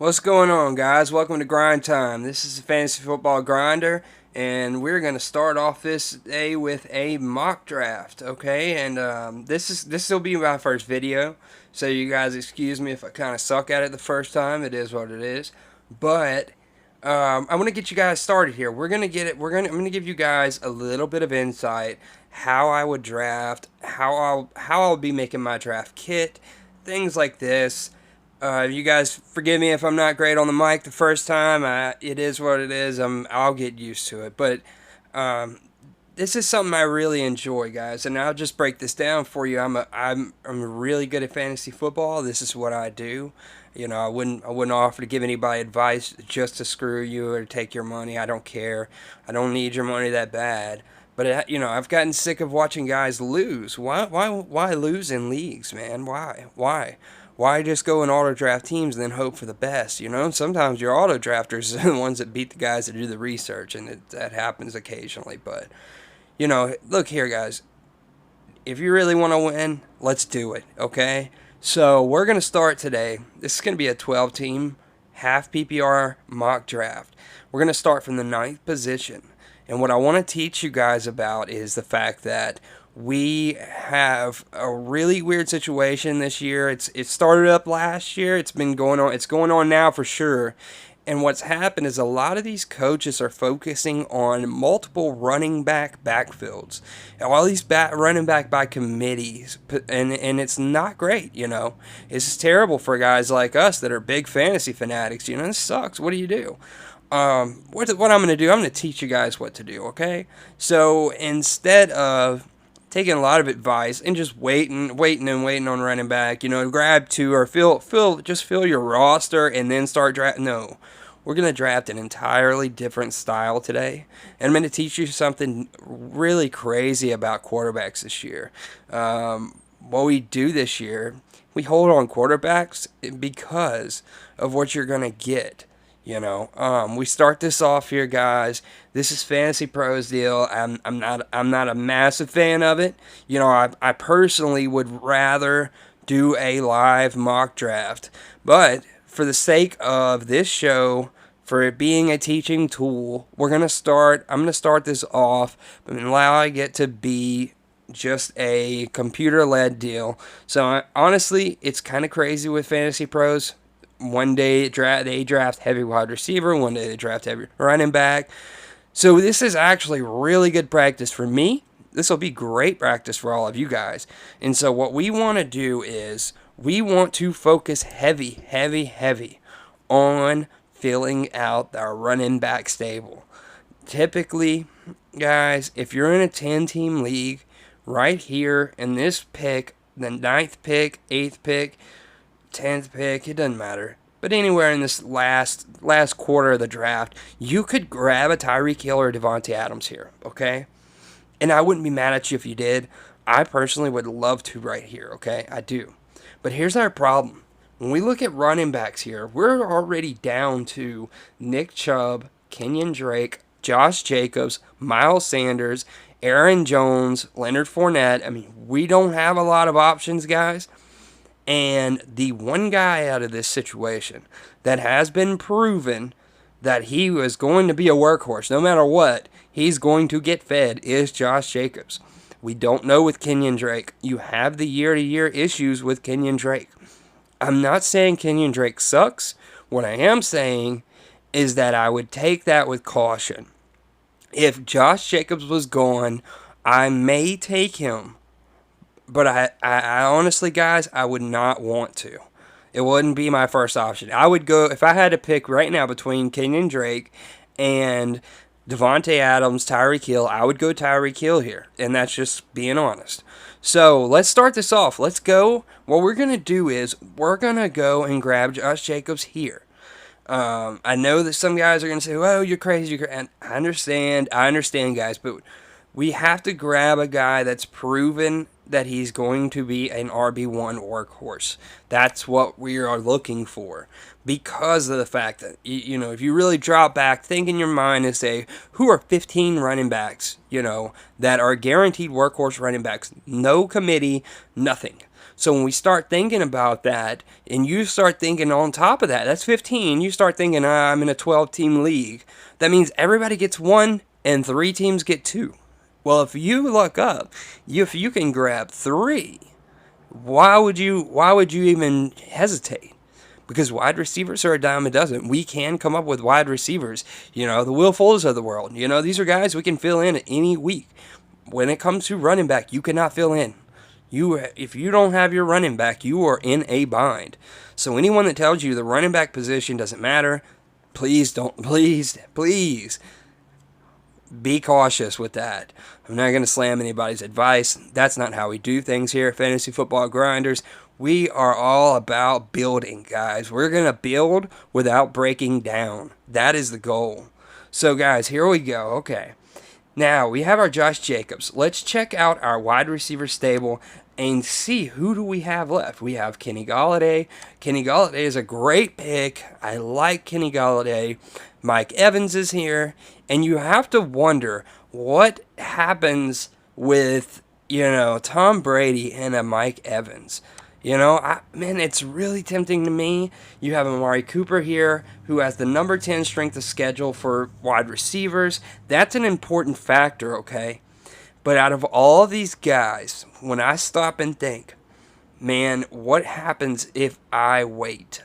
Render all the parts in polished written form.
What's going on, guys? Welcome to Grind Time. This is a fantasy football grinder, and we're going to start off this day with a mock draft. Okay, and this will be my first video, so you guys excuse me if I kind of suck at it the first time. It is what it is, but I want to get you guys started here. We're gonna get it. I'm gonna give you guys a little bit of insight how I would draft, how I'll be making my draft kit, things like this. You guys forgive me if I'm not great on the mic the first time. It is what it is. I'll get used to it. But um, this is something I really enjoy, guys. And I'll just break this down for you. I'm really good at fantasy football. This is what I do. You know, I wouldn't offer to give anybody advice just to screw you or take your money. I don't care. I don't need your money that bad. But I've gotten sick of watching guys lose. Why lose in leagues, man? Why just go and auto draft teams and then hope for the best? Sometimes your auto drafters are the ones that beat the guys that do the research, and that happens occasionally. But look here, guys. If you really want to win, let's do it. Okay. So we're gonna start today. This is gonna be a 12-team half PPR mock draft. We're gonna start from the ninth position. And what I want to teach you guys about is the fact that we have a really weird situation this year. It started up last year. It's been going on. It's going on now for sure. And what's happened is a lot of these coaches are focusing on multiple running back backfields. All these running back by committees. And it's not great, It's terrible for guys like us that are big fantasy fanatics. This sucks. What do you do? What I'm going to do, I'm going to teach you guys what to do, okay? So instead of taking a lot of advice and just waiting on running back, grab two or fill your roster and then start draft. No, we're going to draft an entirely different style today. And I'm going to teach you something really crazy about quarterbacks this year. What we do this year, we hold on quarterbacks because of what you're going to get. We start this off here, guys. This is Fantasy Pros deal. I'm not a massive fan of it. I personally would rather do a live mock draft, but for the sake of this show, for it being a teaching tool, I'm gonna start this off and allow it get to be just a computer-led deal. So honestly, it's kind of crazy with Fantasy Pros. One day they draft heavy wide receiver, one day they draft heavy running back. So this is actually really good practice for me. This will be great practice for all of you guys. And so what we want to do is we want to focus heavy on filling out our running back stable. Typically, guys, if you're in a 10-team league, right here in this pick, the 9th pick, 8th pick, 10th pick, it doesn't matter. But anywhere in this last quarter of the draft, you could grab a Tyreek Hill or Devontae Adams here, okay? And I wouldn't be mad at you if you did. I personally would love to right here, okay? I do. But here's our problem. When we look at running backs here, we're already down to Nick Chubb, Kenyon Drake, Josh Jacobs, Miles Sanders, Aaron Jones, Leonard Fournette. I mean, we don't have a lot of options, guys. And the one guy out of this situation that has been proven that he was going to be a workhorse, no matter what, he's going to get fed, is Josh Jacobs. We don't know with Kenyon Drake. You have the year-to-year issues with Kenyon Drake. I'm not saying Kenyon Drake sucks. What I am saying is that I would take that with caution. If Josh Jacobs was gone, I may take him. But I honestly, guys, I would not want to. It wouldn't be my first option. I would go, if I had to pick right now between Kenyon Drake and Devontae Adams, Tyreek Hill, I would go Tyreek Hill here. And that's just being honest. So let's start this off. Let's go. What we're going to do is we're going to go and grab Josh Jacobs here. I know that some guys are going to say, "Oh, you're crazy." And I understand, guys, but we have to grab a guy that's proven that he's going to be an RB1 workhorse. That's what we are looking for, because of the fact that, if you really drop back, think in your mind and say, who are 15 running backs, that are guaranteed workhorse running backs? No committee, nothing. So when we start thinking about that, and you start thinking on top of that, that's 15, you start thinking, I'm in a 12-team league. That means everybody gets one and 3 teams get 2. Well, if you look up, if you can grab 3, why would you even hesitate? Because wide receivers are a dime a dozen. We can come up with wide receivers. The Will Fullers of the world. These are guys we can fill in any week. When it comes to running back, you cannot fill in. If you don't have your running back, you are in a bind. So anyone that tells you the running back position doesn't matter, please be cautious with that. I'm not going to slam anybody's advice. That's not how we do things here at Fantasy Football Grinders. We are all about building, guys. We're going to build without breaking down. That is the goal. So, guys, here we go. Okay. Now, we have our Josh Jacobs. Let's check out our wide receiver stable and see who do we have left. We have Kenny Golladay. Kenny Golladay is a great pick. I like Kenny Golladay. Mike Evans is here. And you have to wonder what happens with, Tom Brady and a Mike Evans. It's really tempting to me. You have Amari Cooper here, who has the number 10 strength of schedule for wide receivers. That's an important factor, okay? But out of all these guys, when I stop and think, man, what happens if I wait?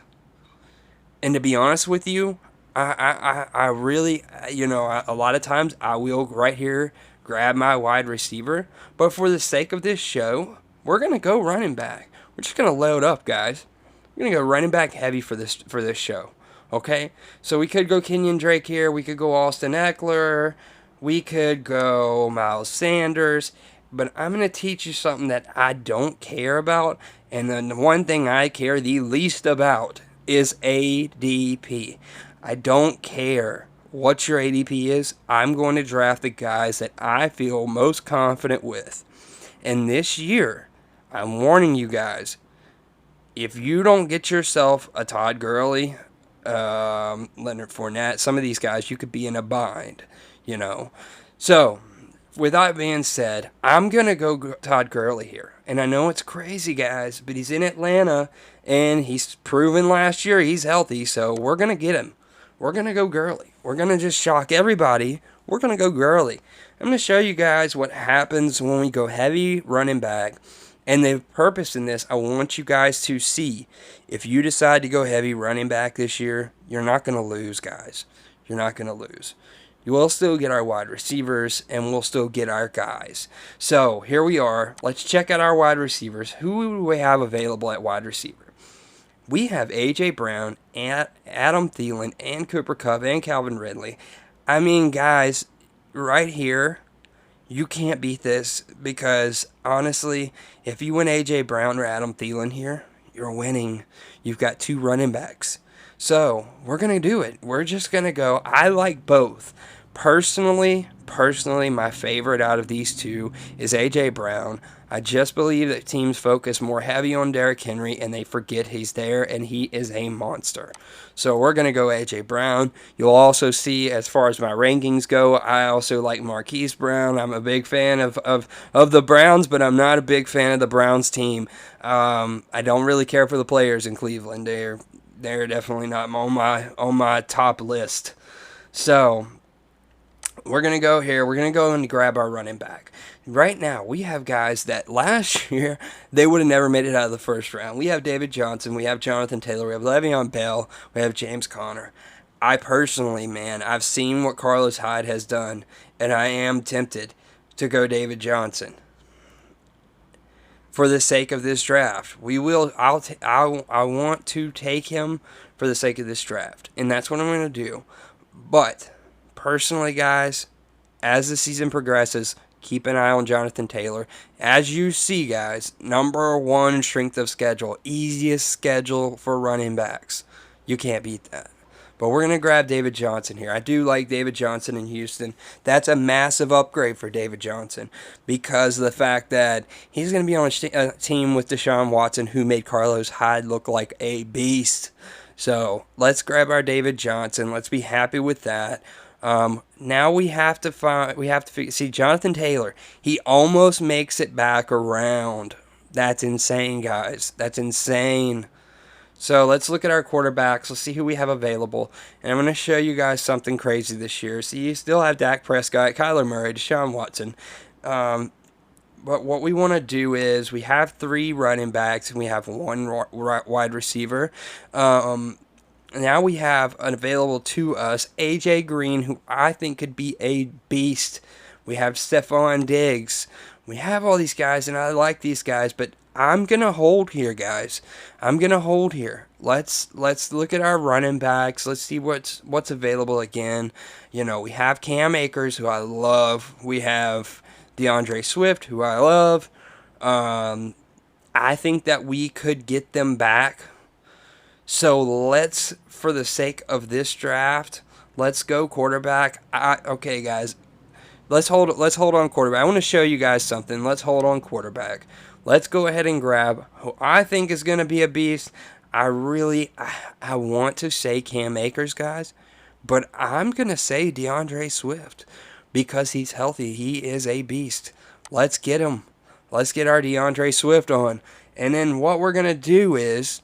And to be honest with you, I really, a lot of times I will right here grab my wide receiver. But for the sake of this show, we're going to go running back. We're just going to load up, guys. We're going to go running back heavy for this show. Okay? So we could go Kenyon Drake here. We could go Austin Eckler. We could go Miles Sanders. But I'm going to teach you something that I don't care about. And then the one thing I care the least about is ADP. I don't care what your ADP is. I'm going to draft the guys that I feel most confident with. And this year, I'm warning you guys, if you don't get yourself a Todd Gurley, Leonard Fournette, some of these guys, you could be in a bind, So, with that being said, I'm going to go Todd Gurley here. And I know it's crazy, guys, but he's in Atlanta, and he's proven last year he's healthy, so we're going to get him. We're going to go Gurley. We're going to just shock everybody. We're going to go Gurley. I'm going to show you guys what happens when we go heavy running back. And the purpose in this, I want you guys to see, if you decide to go heavy running back this year, you're not going to lose, guys. You're not going to lose. You will still get our wide receivers, and we'll still get our guys. So, here we are. Let's check out our wide receivers. Who do we have available at wide receiver? We have A.J. Brown, and Adam Thielen, and Cooper Kupp, and Calvin Ridley. I mean, guys, right here, you can't beat this, because, honestly, if you win A.J. Brown or Adam Thielen here, you're winning. You've got 2 running backs. So, we're going to do it. We're just going to go. I like both. Personally, my favorite out of these 2 is A.J. Brown. I just believe that teams focus more heavy on Derrick Henry, and they forget he's there, and he is a monster. So we're going to go A.J. Brown. You'll also see, as far as my rankings go, I also like Marquise Brown. I'm a big fan of the Browns, but I'm not a big fan of the Browns team. I don't really care for the players in Cleveland. They're definitely not on my top list. So we're going to go here. We're going to go and grab our running back. Right now, we have guys that last year, they would have never made it out of the first round. We have David Johnson. We have Jonathan Taylor. We have Le'Veon Bell. We have James Conner. I personally, man, I've seen what Carlos Hyde has done, and I am tempted to go David Johnson. For the sake of this draft, I want to take him for the sake of this draft, and that's what I'm going to do. But personally, guys, as the season progresses, keep an eye on Jonathan Taylor. As you see, guys, number 1 strength of schedule, easiest schedule for running backs. You can't beat that. But we're going to grab David Johnson here. I do like David Johnson in Houston. That's a massive upgrade for David Johnson because of the fact that he's going to be on a team with Deshaun Watson, who made Carlos Hyde look like a beast. So let's grab our David Johnson. Let's be happy with that. Now we have to see Jonathan Taylor. He almost makes it back around. That's insane, guys. That's insane. So let's look at our quarterbacks. Let's see who we have available. And I'm going to show you guys something crazy this year. See, you still have Dak Prescott, Kyler Murray, Deshaun Watson. But what we want to do is we have 3 running backs and we have 1 wide receiver. Now we have available to us A.J. Green, who I think could be a beast. We have Stephon Diggs. We have all these guys, and I like these guys, but I'm going to hold here, guys. I'm going to hold here. Let's look at our running backs. Let's see what's available again. You know, we have Cam Akers, who I love. We have DeAndre Swift, who I love. I think that we could get them back. So let's, for the sake of this draft, let's go quarterback. Okay, guys, let's hold on quarterback. I want to show you guys something. Let's hold on quarterback. Let's go ahead and grab who I think is going to be a beast. I want to say Cam Akers, guys, but I'm going to say DeAndre Swift because he's healthy. He is a beast. Let's get him. Let's get our DeAndre Swift on. And then what we're going to do is,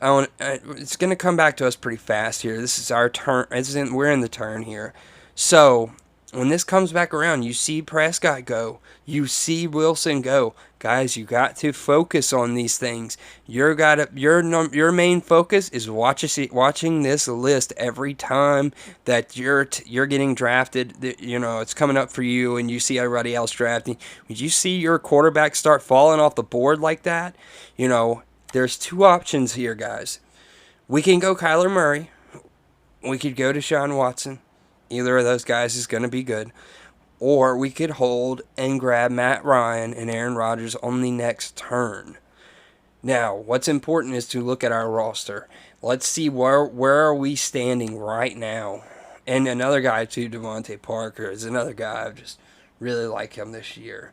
it's going to come back to us pretty fast here. This is our turn. We're in the turn here. So when this comes back around, you see Prescott go. You see Wilson go. Guys, you got to focus on these things. Your main focus is watching this list every time that you're getting drafted. You know, it's coming up for you, and you see everybody else drafting. When you see your quarterback start falling off the board like that, you know, there's 2 options here, guys. We can go Kyler Murray. We could go Deshaun Watson. Either of those guys is going to be good. Or we could hold and grab Matt Ryan and Aaron Rodgers on the next turn. Now, what's important is to look at our roster. Let's see where are we standing right now. And another guy too, Devontae Parker, is another guy. I just really like him this year.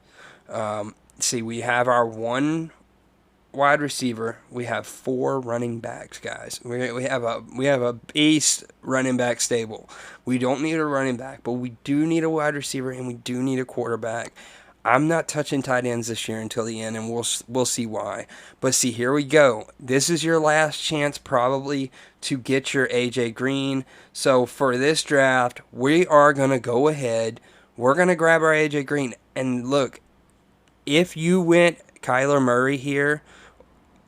See, we have our 1 wide receiver. We have 4 running backs, guys. We have a beast running back stable. We don't need a running back, but we do need a wide receiver and we do need a quarterback. I'm not touching tight ends this year until the end, and we'll see why. But see, here we go. This is your last chance probably to get your AJ Green. So for this draft, we are going to go ahead. We're going to grab our AJ Green. And look, if you went Kyler Murray here,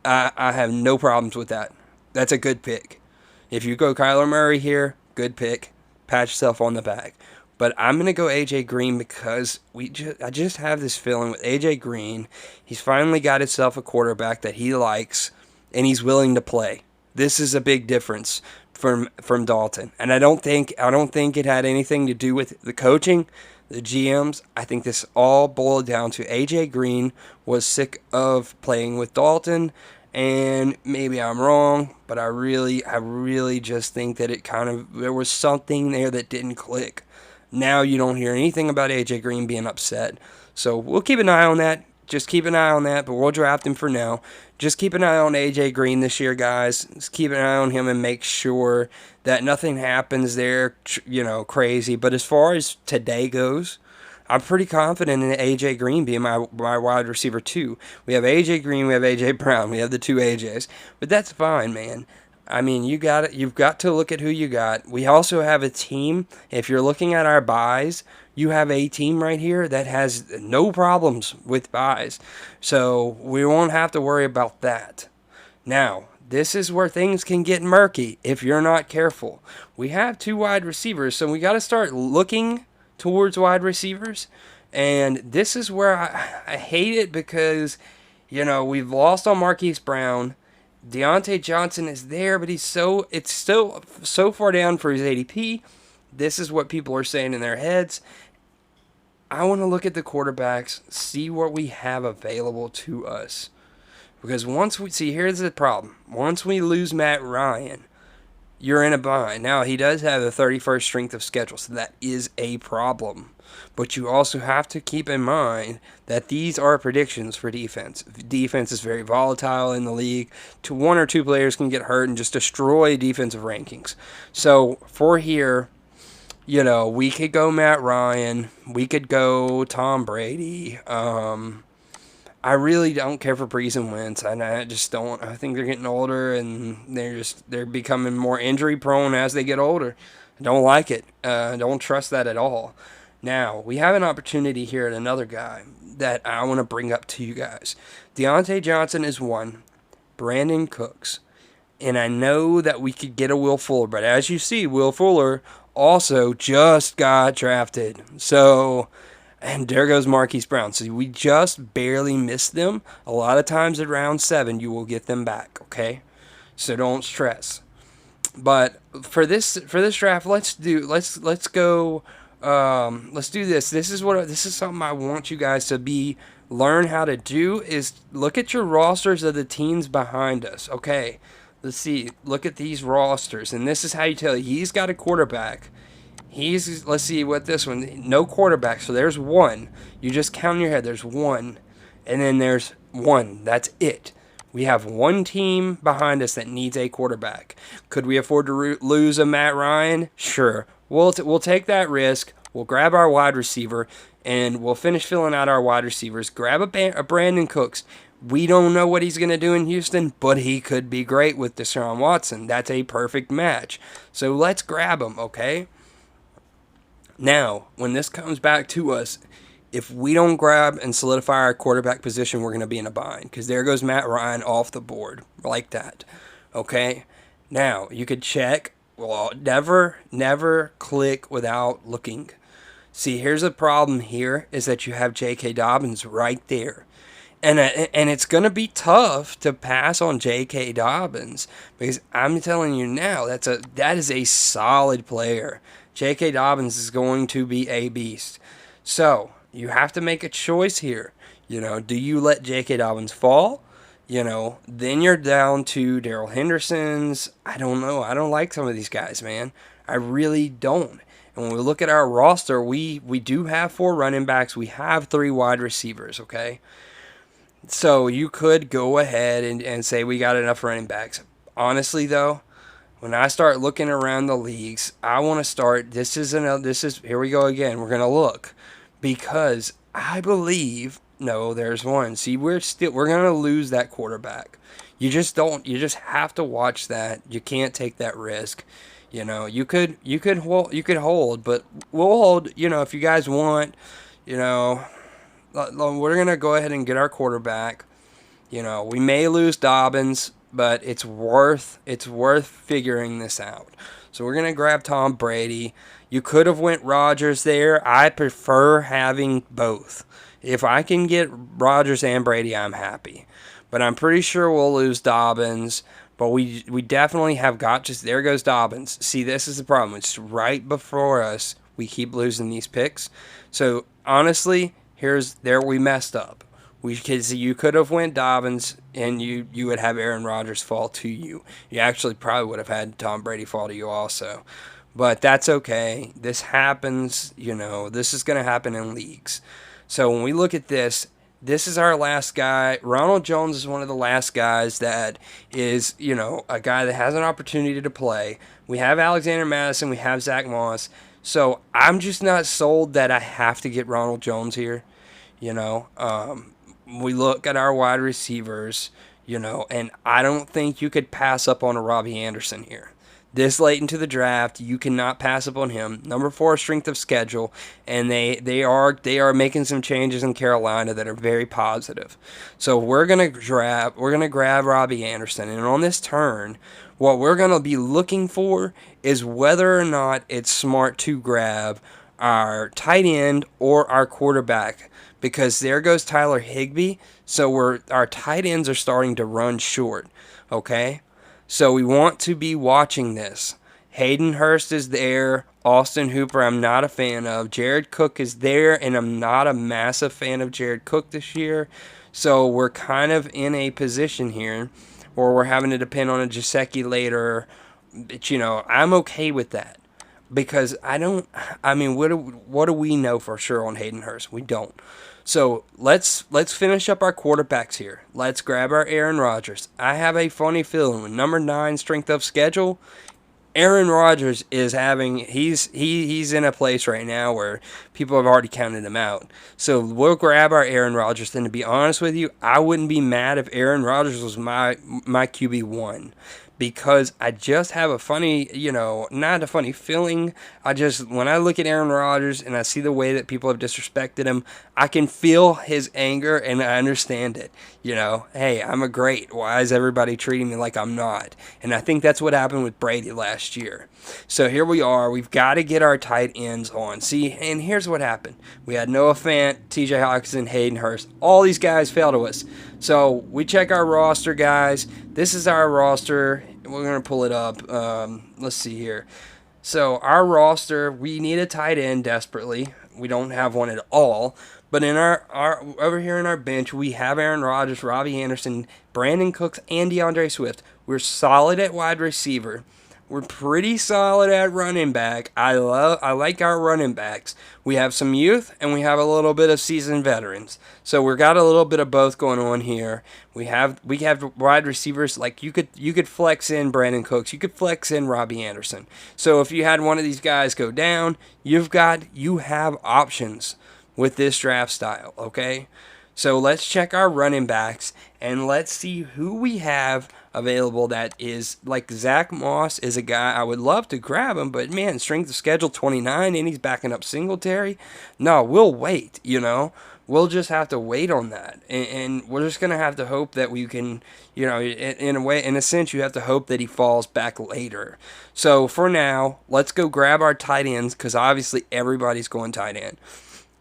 I have no problems with that. That's a good pick. If you go Kyler Murray here, good pick. Pat yourself on the back. But I'm going to go A.J. Green because I just have this feeling with A.J. Green, he's finally got himself a quarterback that he likes and he's willing to play. This is a big difference from Dalton. And I don't think it had anything to do with the coaching, the GMs. I think this all boiled down to A.J. Green was sick of playing with Dalton. And maybe I'm wrong, but I really just think that there was something there that didn't click. Now you don't hear anything about A.J. Green being upset. So we'll keep an eye on that. Just keep an eye on that, but we'll draft him for now. Just keep an eye on A.J. Green this year, guys. Just keep an eye on him and make sure that nothing happens there, crazy. But as far as today goes, I'm pretty confident in A.J. Green being my wide receiver too. We have A.J. Green, we have A.J. Brown, we have the 2 AJs. But that's fine, man. I mean, you've got to look at who you got. We also have a team. If you're looking at our buys, you have a team right here that has no problems with buys. So we won't have to worry about that. Now, this is where things can get murky if you're not careful. We have 2 wide receivers, so we got to start looking towards wide receivers. And this is where I hate it because, we've lost on Marquise Brown. Deontay Johnson is there, but it's still so far down for his ADP. This is what people are saying in their heads. I want to look at the quarterbacks, see what we have available to us. Because here's the problem. Once we lose Matt Ryan, you're in a bind. Now, he does have the 31st strength of schedule, so that is a problem. But you also have to keep in mind that these are predictions for defense. Defense is very volatile in the league. One or two players can get hurt and just destroy defensive rankings. So for here, we could go Matt Ryan. We could go Tom Brady. I really don't care for Brees and Wentz, and I just don't. I think they're getting older, and they're becoming more injury prone as they get older. I don't like it. I don't trust that at all. Now we have an opportunity here at another guy that I want to bring up to you guys. Deontay Johnson is one. Brandon Cooks. And I know that we could get a Will Fuller, but as you see, Will Fuller also just got drafted. So, and there goes Marquise Brown. So we just barely missed them. A lot of times at round 7, you will get them back, okay? So don't stress. But for this draft, let's do this. This is something I want you guys to learn how to do is look at your rosters of the teams behind us, okay? Let's see. Look at these rosters, and this is how you tell he's got a quarterback. Let's see what this one. No quarterback, so there's one. You just count in your head. There's one, and then there's one. That's it. We have one team behind us that needs a quarterback. Could we afford to lose a Matt Ryan? Sure. We'll take that risk. We'll grab our wide receiver, and we'll finish filling out our wide receivers. Grab a Brandon Cooks. We don't know what he's going to do in Houston, but he could be great with Deshaun Watson. That's a perfect match. So let's grab him, okay? Now, when this comes back to us, if we don't grab and solidify our quarterback position, we're going to be in a bind. Because there goes Matt Ryan off the board like that, okay? Now, you could check. Well, never click without looking. See, here's the problem here is that you have J.K. Dobbins right there. And it's going to be tough to pass on J.K. Dobbins because I'm telling you now, that is a solid player. J.K. Dobbins is going to be a beast. So, you have to make a choice here. Do you let J.K. Dobbins fall? Then you're down to Darrell Henderson's. I don't know. I don't like some of these guys, man. I really don't. And when we look at our roster, we do have 4 running backs. We have 3 wide receivers, okay? So you could go ahead and say we got enough running backs. Honestly, though, when I start looking around the leagues, I want to start. Here we go again. We're gonna look because I believe there's one. See, we're gonna lose that quarterback. You just have to watch that. You can't take that risk. You could hold, but we'll hold. If you guys want, we're going to go ahead and get our quarterback. We may lose Dobbins, but it's worth figuring this out. So we're going to grab Tom Brady. You could have went Rodgers there. I prefer having both. If I can get Rodgers and Brady, I'm happy. But I'm pretty sure we'll lose Dobbins. But we definitely have got there goes Dobbins. See, this is the problem. It's right before us. We keep losing these picks. So honestly, we messed up. You could have went Dobbins, and you would have Aaron Rodgers fall to you. You actually probably would have had Tom Brady fall to you also. But that's okay. This happens, this is going to happen in leagues. So when we look at this is our last guy. Ronald Jones is one of the last guys that is, a guy that has an opportunity to play. We have Alexander Madison. We have Zach Moss. So I'm just not sold that I have to get Ronald Jones here. We look at our wide receivers, and I don't think you could pass up on a Robbie Anderson here. This late into the draft, you cannot pass up on him. Number 4 strength of schedule, and they are making some changes in Carolina that are very positive. So we're gonna grab Robbie Anderson, and on this turn, what we're gonna be looking for is whether or not it's smart to grab our tight end or our quarterback, because there goes Tyler Higbee. So our tight ends are starting to run short. Okay. So we want to be watching this. Hayden Hurst is there. Austin Hooper, I'm not a fan of. Jared Cook is there, and I'm not a massive fan of Jared Cook this year. So we're kind of in a position here where we're having to depend on a Gesicki later But I'm okay with that because I don't. I mean, what do we know for sure on Hayden Hurst? We don't. So let's finish up our quarterbacks here. Let's grab our Aaron Rodgers. I have a funny feeling with number 9 strength of schedule, Aaron Rodgers is having he's in a place right now where people have already counted him out. So we'll grab our Aaron Rodgers. And to be honest with you, I wouldn't be mad if Aaron Rodgers was my QB1 because I just have a funny, not a funny feeling. When I look at Aaron Rodgers and I see the way that people have disrespected him, I can feel his anger and I understand it. Hey, I'm a great. Why is everybody treating me like I'm not? And I think that's what happened with Brady last year. So here we are. We've got to get our tight ends on. See, and here's what happened. We had Noah Fant, TJ Hawkinson, Hayden Hurst. All these guys fell to us. So we check our roster, guys. This is our roster. We're going to pull it up. Let's see here. So our roster, we need a tight end desperately. We don't have one at all. But in our over here in our bench, we have Aaron Rodgers, Robbie Anderson, Brandon Cooks, and DeAndre Swift. We're solid at wide receiver. We're pretty solid at running back. I like our running backs. We have some youth and we have a little bit of seasoned veterans. So we've got a little bit of both going on here. We have wide receivers like you could flex in Brandon Cooks, you could flex in Robbie Anderson. So if you had one of these guys go down, you have options with this draft style, okay? So let's check our running backs and let's see who we have available that is like Zach Moss is a guy I would love to grab him, but man, strength of schedule 29 and he's backing up Singletary. No, we'll wait, We'll just have to wait on that. And we're just going to have to hope that we can, in a sense, you have to hope that he falls back later. So for now, let's go grab our tight ends because obviously everybody's going tight end.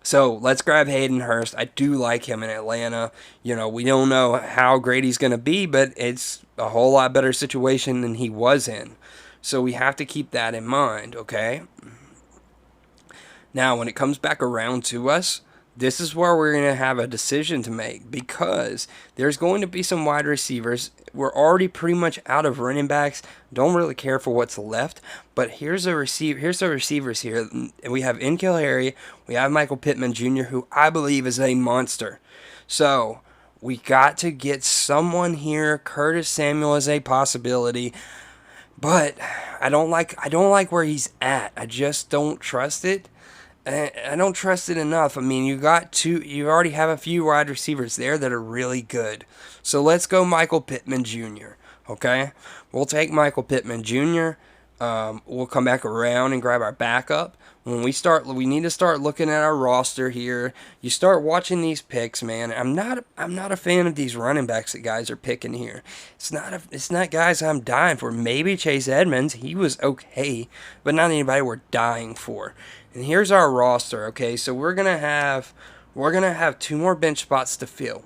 So let's grab Hayden Hurst. I do like him in Atlanta. We don't know how great he's going to be, but it's a whole lot better situation than he was in. So we have to keep that in mind, okay? Now, when it comes back around to us, this is where we're going to have a decision to make because there's going to be some wide receivers. We're already pretty much out of running backs. Don't really care for what's left. But here's the receivers here. We have N'Keal Harry. We have Michael Pittman Jr., who I believe is a monster. So we got to get someone here. Curtis Samuel is a possibility. But I don't like where he's at. I just don't trust it. I don't trust it enough. I mean, you already have a few wide receivers there that are really good. So let's go Michael Pittman Jr., okay? We'll take Michael Pittman Jr. We'll come back around and grab our backup. When we need to start looking at our roster here. You start watching these picks, man. I'm not a fan of these running backs that guys are picking here. It's not guys I'm dying for. Maybe Chase Edmonds, he was okay, but not anybody we're dying for. And here's our roster, okay? So we're gonna have 2 more bench spots to fill.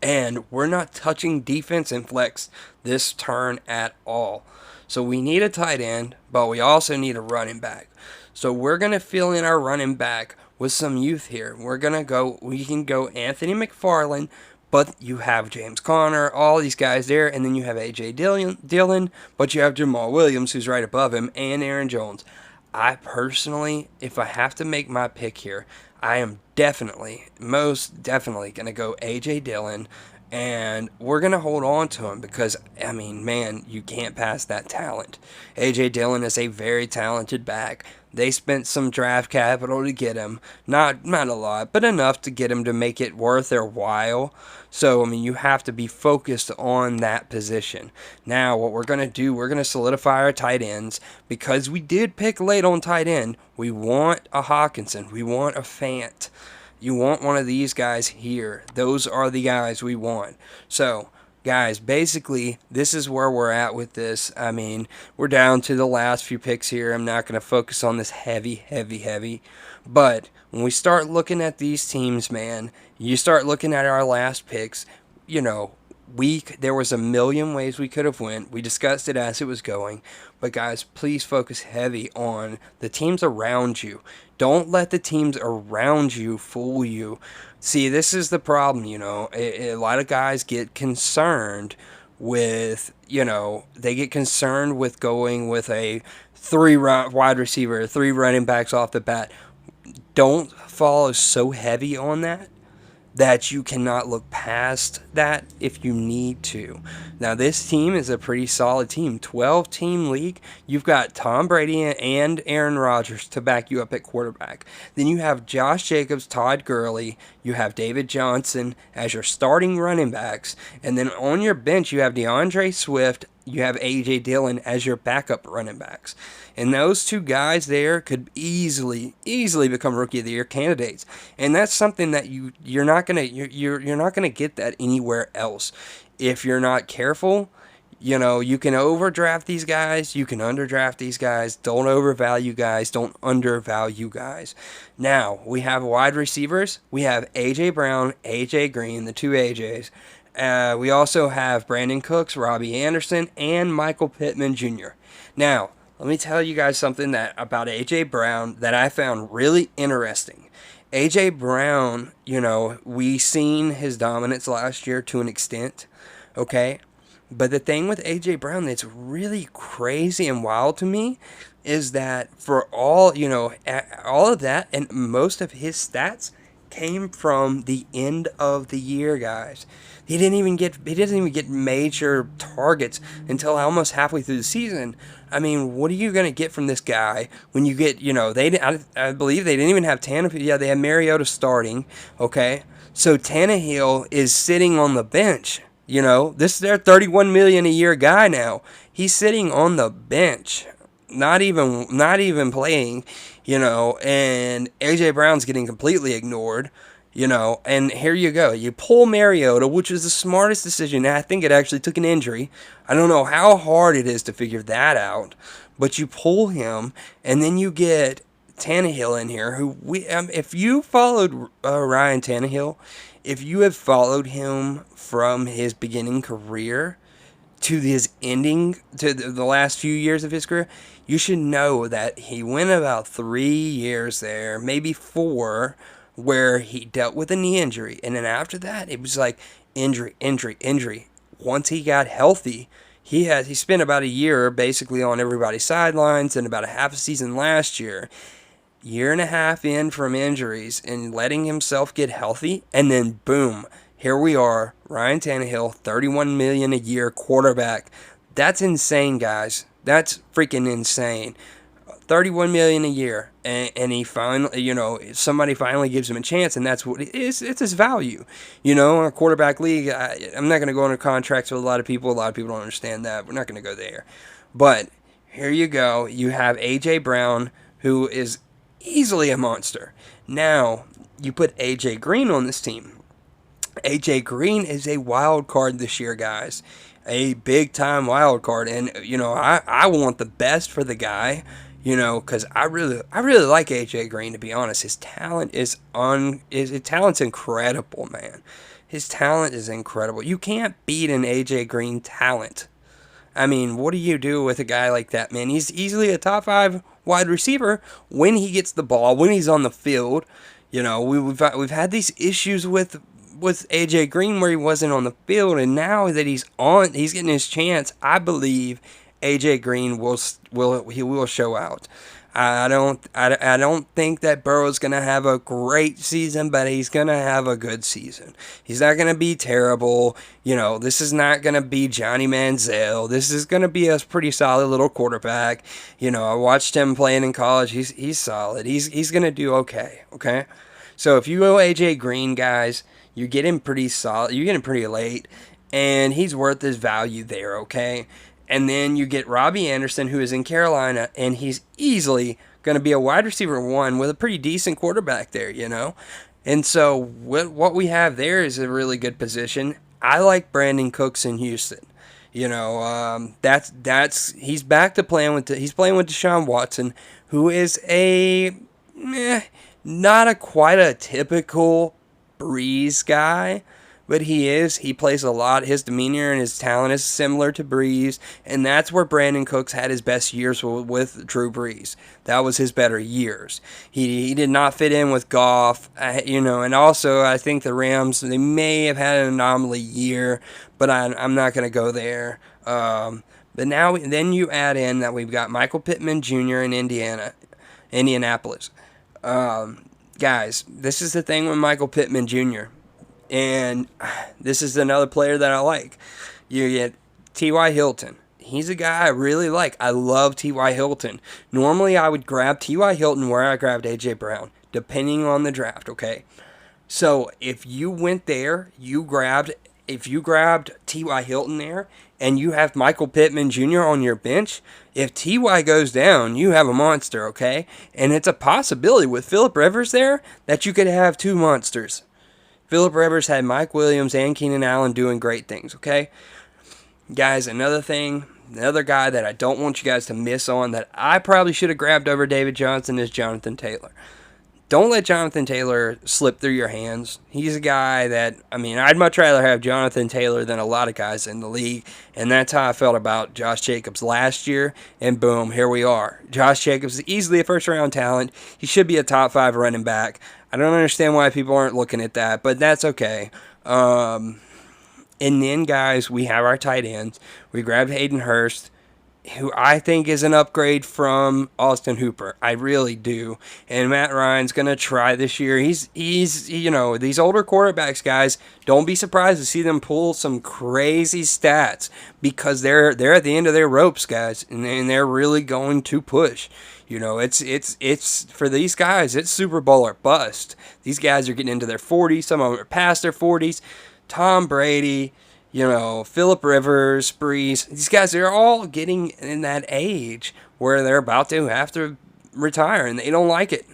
And we're not touching defense and flex this turn at all. So we need a tight end, but we also need a running back. So we're going to fill in our running back with some youth here. We can go Anthony McFarland, but you have James Conner, all these guys there, and then you have A.J. Dillon, but you have Jamal Williams, who's right above him, and Aaron Jones. I personally, if I have to make my pick here, I am most definitely going to go A.J. Dillon, and we're going to hold on to him because, I mean, man, you can't pass that talent. A.J. Dillon is a very talented back. They spent some draft capital to get him. Not a lot, but enough to get him to make it worth their while. So, I mean, you have to be focused on that position. Now, what we're going to do, we're going to solidify our tight ends. Because we did pick late on tight end, we want a Hawkinson. We want a Fant. You want one of these guys here. Those are the guys we want. So, guys, basically, this is where we're at with this. I mean, we're down to the last few picks here. I'm not going to focus on this heavy. But when we start looking at these teams, man, you start looking at our last picks, there was a million ways we could have went. We discussed it as it was going. But, guys, please focus heavy on the teams around you. Don't let the teams around you fool you. See, this is the problem, A lot of guys get concerned with, they get concerned with going with a wide receiver, three running backs off the bat. Don't follow so heavy on that you cannot look past that if you need to. Now, this team is a pretty solid team. 12-team league. You've got Tom Brady and Aaron Rodgers to back you up at quarterback. Then you have Josh Jacobs, Todd Gurley. You have David Johnson as your starting running backs. And then on your bench, you have DeAndre Swift. You have A.J. Dillon as your backup running backs. And those two guys there could easily become Rookie of the Year candidates. And that's something that you're not gonna get that anywhere else. If you're not careful, you can overdraft these guys, you can underdraft these guys. Don't overvalue guys, don't undervalue guys. Now, we have wide receivers. We have A.J. Brown, A.J. Green, the two AJs. We also have Brandon Cooks, Robbie Anderson, and Michael Pittman Jr. Now, let me tell you guys something about A.J. Brown that I found really interesting. A.J. Brown, we seen his dominance last year to an extent, okay? But the thing with A.J. Brown that's really crazy and wild to me is that for all of that and most of his stats came from the end of the year, guys. He doesn't even get major targets until almost halfway through the season. I mean, what are you going to get from this guy when you get, I believe they didn't even have Tannehill. Yeah, they had Mariota starting, okay? So Tannehill is sitting on the bench. This is their $31 million a year guy now. He's sitting on the bench, not even playing, and AJ Brown's getting completely ignored, and here you go. You pull Mariota, which is the smartest decision. I think it actually took an injury. I don't know how hard it is to figure that out, but you pull him, and then you get Tannehill in here, who if you followed Ryan Tannehill, if you have followed him from his beginning career to his ending, to the last few years of his career, you should know that he went about 3 years there, maybe 4, where he dealt with a knee injury. And then after that, it was like injury. Once he got healthy, he spent about a year basically on everybody's sidelines and about a half a season last year. Year and a half in from injuries and letting himself get healthy, and then boom, here we are, Ryan Tannehill, $31 million a year quarterback. That's insane, guys. That's freaking insane. $31 million a year, and he finally, somebody finally gives him a chance, and that's what it is. It's his value, in a quarterback league. I'm not going to go into contracts with a lot of people. A lot of people don't understand that. We're not going to go there, but here you go. You have A.J. Brown, who is easily a monster. Now you put A.J. Green on this team. A.J. Green is a wild card this year, guys. A big-time wild card. And, I want the best for the guy, because I really like A.J. Green, to be honest. His talent his talent's incredible, man. His talent is incredible. You can't beat an A.J. Green talent. I mean, what do you do with a guy like that, man? He's easily a top 5 wide receiver when he gets the ball, when he's on the field. We've had these issues with AJ Green where he wasn't on the field, and now that he's getting his chance. I believe AJ Green will show out. I don't think that Burrow's gonna have a great season, but he's gonna have a good season. He's not gonna be terrible. This is not gonna be Johnny Manziel. This is gonna be a pretty solid little quarterback. I watched him playing in college. He's solid. He's gonna do okay. Okay, so if you go AJ Green, guys, you get him pretty solid. You get him pretty late, and he's worth his value there. Okay. And then you get Robbie Anderson, who is in Carolina, and he's easily going to be a wide receiver 1 with a pretty decent quarterback there, And so what we have there is a really good position. I like Brandon Cooks in Houston. He's back to he's playing with Deshaun Watson, who is not quite a typical Breeze guy. but he plays a lot. His demeanor and his talent is similar to Brees, and that's where Brandon Cooks had his best years with Drew Brees. That was his better years. He did not fit in with Goff, and also I think the Rams, they may have had an anomaly year, but I'm not going to go there. But then you add in that we've got Michael Pittman Jr. in Indianapolis. Guys, this is the thing with Michael Pittman Jr., and this is another player that I like. You get T.Y. Hilton. He's a guy I really like. I love T.Y. Hilton. Normally, I would grab T.Y. Hilton where I grabbed A.J. Brown, depending on the draft, okay? So, if you went there, if you grabbed T.Y. Hilton there, and you have Michael Pittman Jr. on your bench, if T.Y. goes down, you have a monster, okay? And it's a possibility with Phillip Rivers there that you could have two monsters. Phillip Rivers had Mike Williams and Keenan Allen doing great things, okay? Guys, another guy that I don't want you guys to miss on that I probably should have grabbed over David Johnson is Jonathan Taylor. Don't let Jonathan Taylor slip through your hands. He's a guy that, I'd much rather have Jonathan Taylor than a lot of guys in the league, and that's how I felt about Josh Jacobs last year, and boom, here we are. Josh Jacobs is easily a first-round talent. He should be a top 5 running back. I don't understand why people aren't looking at that, but that's okay. And then, guys, we have our tight ends. We grabbed Hayden Hurst, who I think is an upgrade from Austin Hooper. I really do. And Matt Ryan's going to try this year. He's these older quarterbacks, guys, don't be surprised to see them pull some crazy stats because they're at the end of their ropes, guys, and they're really going to push. It's for these guys, it's Super Bowl or bust. These guys are getting into their 40s. Some of them are past their 40s. Tom Brady, Phillip Rivers, Brees, these guys, they're all getting in that age where they're about to have to retire, and they don't like it,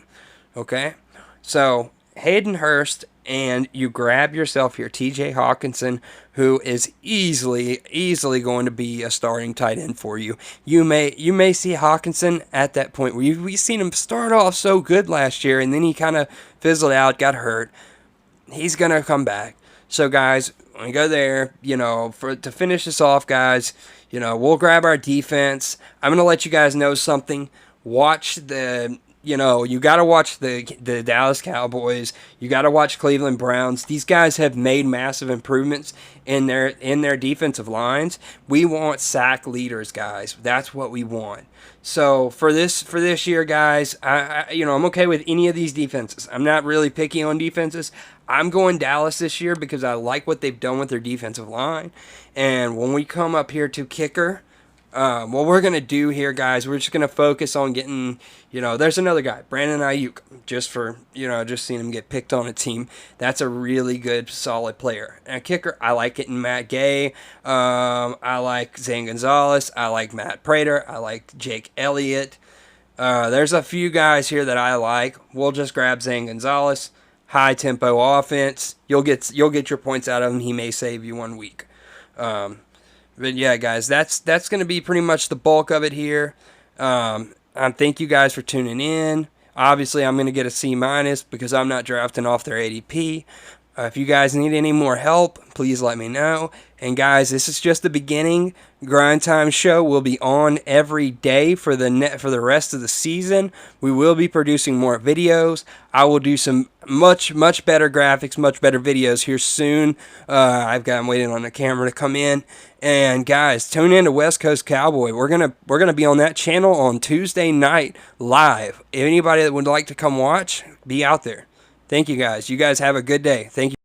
okay? So, Hayden Hurst, and you grab yourself here T.J. Hawkinson, who is easily going to be a starting tight end for you. You may see Hawkinson at that point where we've seen him start off so good last year, and then he kind of fizzled out, got hurt. He's going to come back. So, guys, when we go there, to finish this off, guys, we'll grab our defense. I'm going to let you guys know something. Watch you got to watch the Dallas Cowboys. You got to watch Cleveland Browns. These guys have made massive improvements in their defensive lines. We want sack leaders, guys. That's what we want. So for this year, guys, I'm okay with any of these defenses. I'm not really picky on defenses. I'm going Dallas this year because I like what they've done with their defensive line. And when we come up here to kicker, what we're going to do here, guys, we're just going to focus on getting, there's another guy, Brandon Ayuk, just seeing him get picked on a team. That's a really good, solid player. And a kicker, I like getting Matt Gay. I like Zane Gonzalez. I like Matt Prater. I like Jake Elliott. There's a few guys here that I like. We'll just grab Zane Gonzalez. High tempo offense. You'll get your points out of him. He may save you 1 week. But yeah, guys, that's going to be pretty much the bulk of it here. Thank you guys for tuning in. Obviously, I'm going to get a C- because I'm not drafting off their ADP. If you guys need any more help, please let me know. And guys, this is just the beginning. Grind Time Show will be on every day for the rest of the season. We will be producing more videos. I will do some much better graphics, much better videos here soon. I'm waiting on the camera to come in. And guys, tune in to West Coast Cowboy. We're gonna be on that channel on Tuesday night live. If anybody that would like to come watch, be out there. Thank you guys. You guys have a good day. Thank you.